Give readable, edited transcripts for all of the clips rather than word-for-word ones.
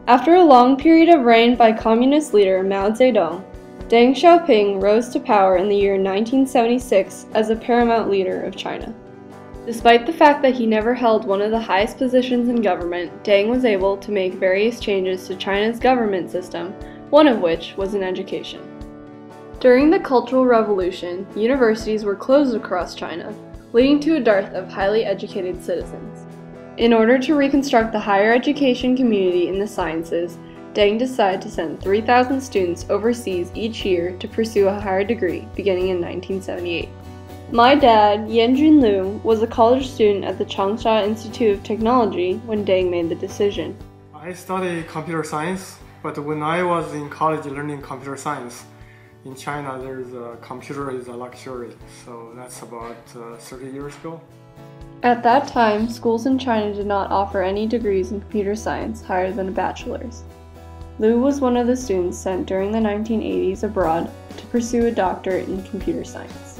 After a long period of reign by communist leader Mao Zedong, Deng Xiaoping rose to power in the year 1976 as the paramount leader of China. Despite the fact that he never held one of the highest positions in government, Deng was able to make various changes to China's government system, one of which was in education. During the Cultural Revolution, universities were closed across China, leading to a dearth of highly educated citizens. In order to reconstruct the higher education community in the sciences, Deng decided to send 3,000 students overseas each year to pursue a higher degree, beginning in 1978. My dad, Yanjun Lou, was a college student at the Changsha Institute of Technology when Deng made the decision. I studied computer science, but when I was in college learning computer science, in China computer is a luxury, so that's about 30 years ago. At that time, schools in China did not offer any degrees in computer science higher than a bachelor's. Lou was one of the students sent during the 1980s abroad to pursue a doctorate in computer science.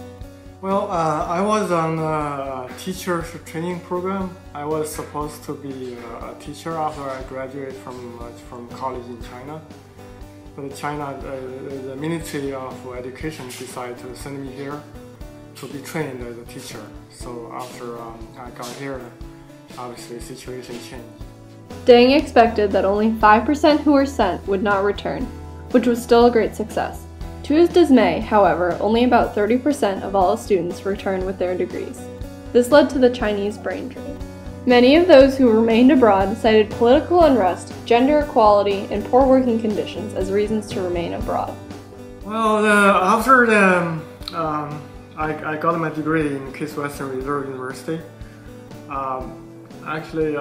Well, I was on a teacher training program. I was supposed to be a teacher after I graduated from college in China. But China, the Ministry of Education decided to send me here to be trained as a teacher. So after I got here, obviously the situation changed. Deng expected that only 5% who were sent would not return, which was still a great success. To his dismay, however, only about 30% of all students returned with their degrees. This led to the Chinese brain drain. Many of those who remained abroad cited political unrest, gender equality, and poor working conditions as reasons to remain abroad. Well, after I got my degree in Case Western Reserve University. Actually,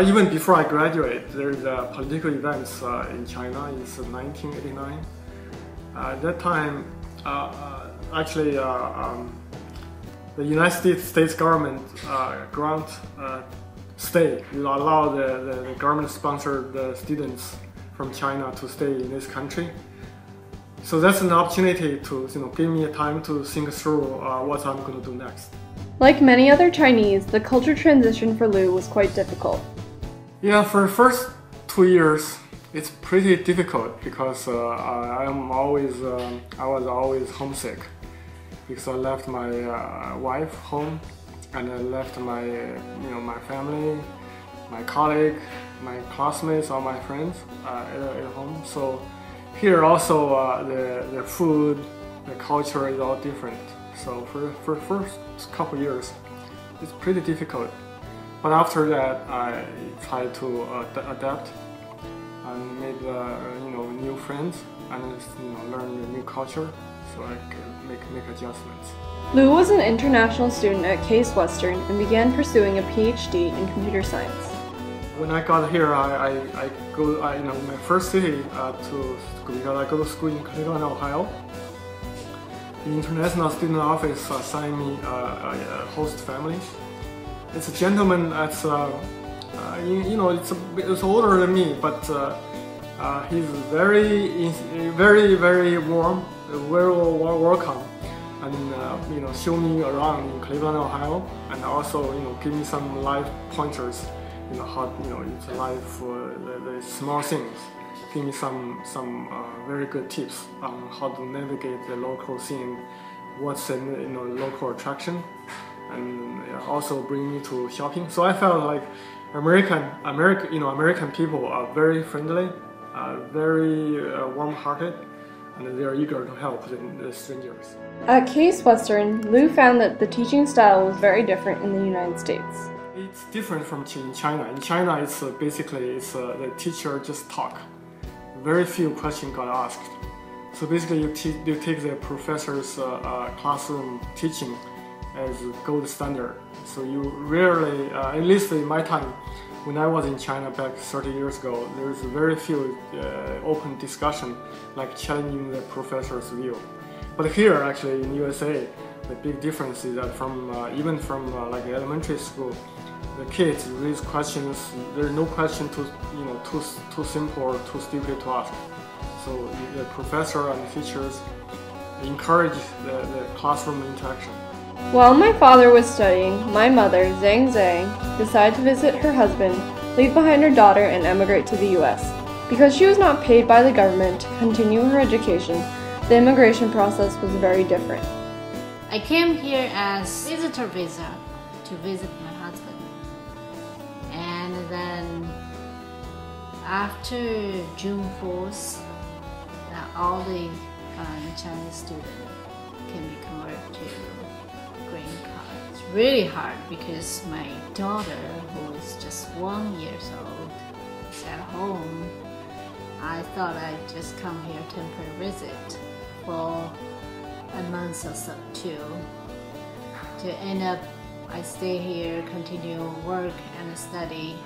even before I graduated, there's political events in China. It's 1989. At that time, the United States government allow the government-sponsored students from China to stay in this country. So that's an opportunity to give me a time to think through what I'm going to do next. Like many other Chinese, the culture transition for Lou was quite difficult. Yeah, for the first 2 years, it's pretty difficult because I was always homesick because I left my wife home and I left my family, my colleague, my classmates, all my friends at home. So here also the food, the culture is all different. So for the first couple years, it's pretty difficult. But after that, I tried to adapt and made new friends and learn the new culture, so I could make adjustments. Lou was an international student at Case Western and began pursuing a PhD in computer science. When I got here, my first city because I go to school in Cleveland, Ohio. The International Student Office assigned me a host family. It's a gentleman that's it's older than me, but he's very warm, very welcome, and show me around in Cleveland, Ohio, and also give me some life pointers, how it's life for the small things. Give me some very good tips on how to navigate the local scene, what's the local attraction, and also bring me to shopping. So I felt like American people are very friendly, very warm-hearted, and they are eager to help the strangers. At Case Western, Lou found that the teaching style was very different in the United States. It's different from in China. In China, it's basically the teacher just talk. Very few questions got asked. So basically, you take the professor's classroom teaching as gold standard. So you rarely, at least in my time, when I was in China back 30 years ago, there's very few open discussion, like challenging the professor's view. But here, actually, in USA, the big difference is that even from like elementary school, the kids raise questions. There's no question too simple or too stupid to ask. So the professor and the teachers encourage the classroom interaction. While my father was studying, my mother, Zheng Zhang, decided to visit her husband leave behind her daughter and emigrate to the US. Because she was not paid by the government to continue her education, the immigration process was very different. I came here as visitor visa to visit my husband. And then after June 4th, all the Chinese students can be converted to green card. It's really hard because my daughter, who is just 1 year old, is at home. I thought I'd just come here temporary visit for a month or so too. To end up, I stay here, continue work and study,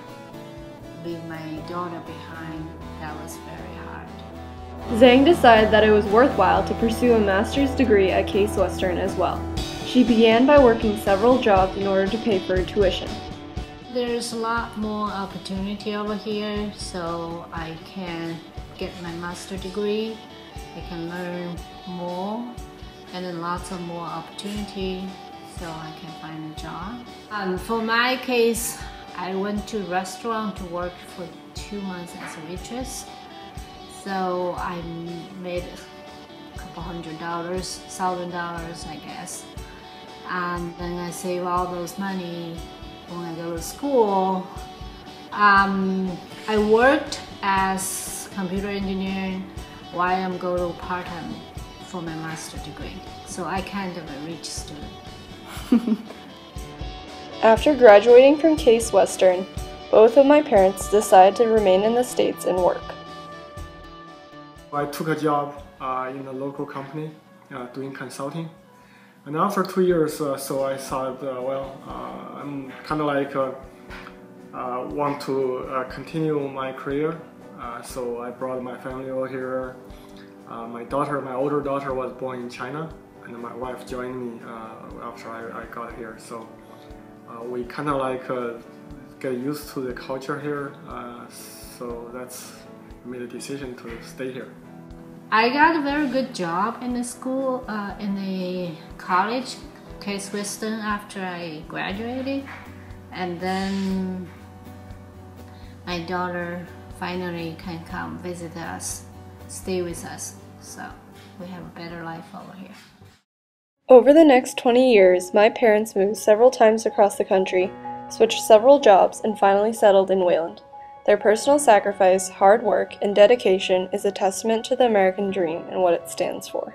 leave my daughter behind. That was very hard. Zhang decided that it was worthwhile to pursue a master's degree at Case Western as well. She began by working several jobs in order to pay for her tuition. There's a lot more opportunity over here, so I can get my master's degree. I can learn more, and then lots of more opportunity, so I can find a job. For my case, I went to a restaurant to work for 2 months as a waitress. So I made a couple $100s, $1,000 I guess. And then I save all those money when I go to school. I worked as computer engineer while I'm going part-time for my master's degree. So I kind of a rich student. After graduating from Case Western, both of my parents decided to remain in the States and work. I took a job in a local company doing consulting. And after 2 years, so I thought, I'm kind of like want to continue my career. So I brought my family over here. My older daughter was born in China, and my wife joined me after I got here. So we kind of like get used to the culture here. So that's made a decision to stay here. I got a very good job in the school, in the college, Case Western, after I graduated. And then my daughter finally can come visit us, stay with us. So we have a better life over here. Over the next 20 years, my parents moved several times across the country, switched several jobs, and finally settled in Wayland. Their personal sacrifice, hard work, and dedication is a testament to the American dream and what it stands for.